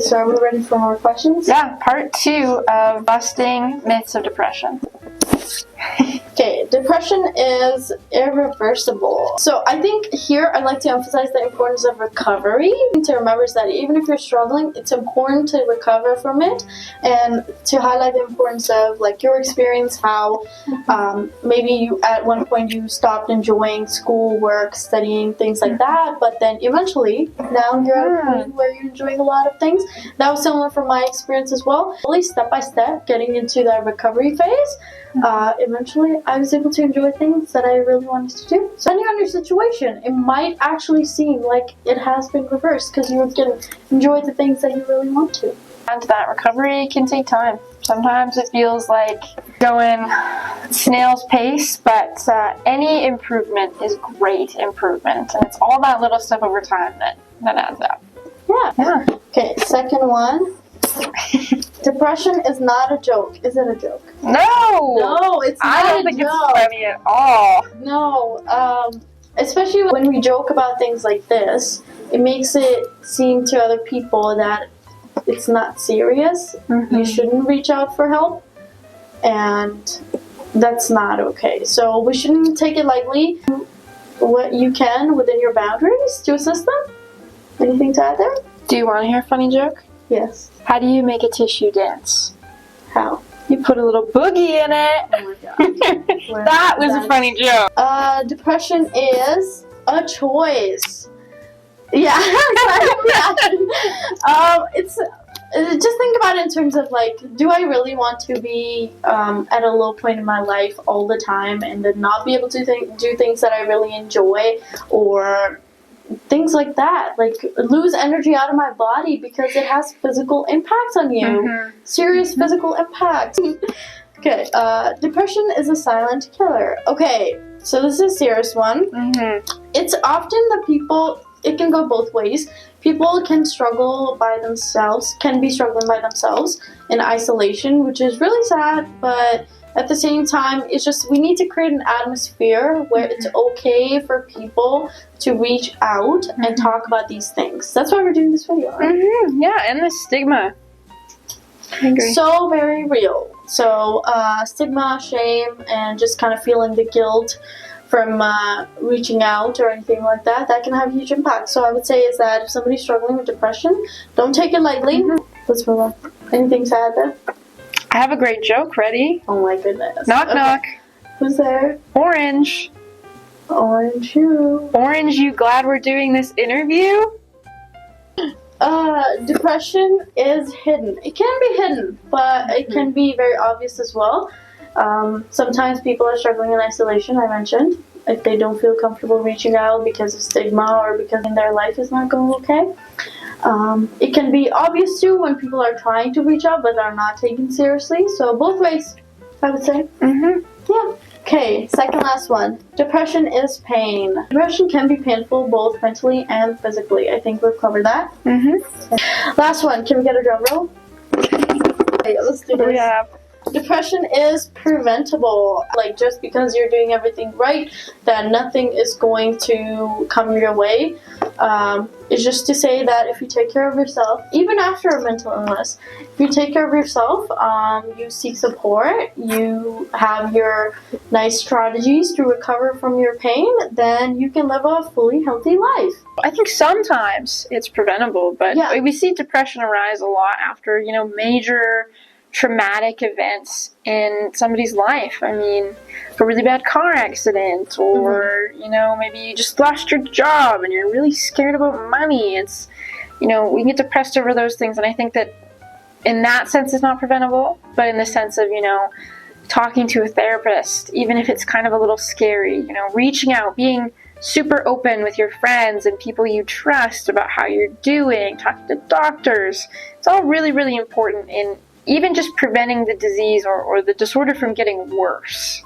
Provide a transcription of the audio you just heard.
so are we ready for more questions? Yeah, part 2 of busting myths of depression. Okay, depression is irreversible. So I think here I'd like to emphasize the importance of recovery. To remember is that even if you're struggling, it's important to recover from it, and to highlight the importance of like your experience, how maybe you at one point you stopped enjoying school, work, studying, things like that, but then eventually now you're at a point where you're enjoying a lot of things. That was similar from my experience as well. Really step by step getting into that recovery phase. Eventually I was able to enjoy things that I really wanted to do. So depending on your situation, it might actually seem like it has been reversed because you can enjoy the things that you really want to. And that recovery can take time. Sometimes it feels like going snail's pace, but any improvement is great improvement. And it's all that little stuff over time that adds up. Yeah. Okay, second one. Depression is not a joke. Is it a joke? No, it's not I don't think it's funny at all. No, especially when we joke about things like this, it makes it seem to other people that it's not serious. You shouldn't reach out for help, and that's not okay. So we shouldn't take it lightly. What you can within your boundaries to assist them. Anything to add there? Do you want to hear a funny joke? Yes. How do you make a tissue dance? How? You put a little boogie in it. Oh my god. That was a funny joke. Depression is a choice. Yeah. It's just think about it in terms of like, do I really want to be at a low point in my life all the time and then not be able to do things that I really enjoy, or things like that, like lose energy out of my body because it has physical impacts on you. Serious physical impacts. Okay, depression is a silent killer. Okay, so this is a serious one. It's often it can go both ways. People can be struggling by themselves in isolation, which is really sad, but at the same time, it's just we need to create an atmosphere where it's okay for people to reach out and talk about these things. That's why we're doing this video, right? Yeah, and the stigma. I agree. So very real. So stigma, shame, and just kind of feeling the guilt from reaching out or anything like that, that can have huge impact. So I would say is that if somebody's struggling with depression, don't take it lightly. Let's move on. Anything to add there? I have a great joke ready. Oh my goodness. Knock, knock. Who's there? Orange. Orange you. Orange, you glad we're doing this interview? Depression is hidden. It can be hidden, but it can be very obvious as well. Sometimes people are struggling in isolation, I mentioned, if they don't feel comfortable reaching out because of stigma or because their life is not going okay. It can be obvious too when people are trying to reach out but are not taken seriously. So both ways, I would say. Yeah. Okay, second last one. Depression is pain. Depression can be painful both mentally and physically. I think we've covered that. Last one. Can we get a drum roll? Okay, let's do this. Yeah. Depression is preventable. Like, just because you're doing everything right, that nothing is going to come your way. It's just to say that if you take care of yourself, even after a mental illness, if you take care of yourself, you seek support, you have your nice strategies to recover from your pain, then you can live a fully healthy life. I think sometimes it's preventable, but we see depression arise a lot after, major traumatic events in somebody's life. I mean, a really bad car accident, or maybe you just lost your job and you're really scared about money. It's we can get depressed over those things, and I think that in that sense it's not preventable, but in the sense of talking to a therapist, even if it's kind of a little scary, reaching out, being super open with your friends and people you trust about how you're doing, talking to doctors. It's all really, really important in even just preventing the disease or the disorder from getting worse.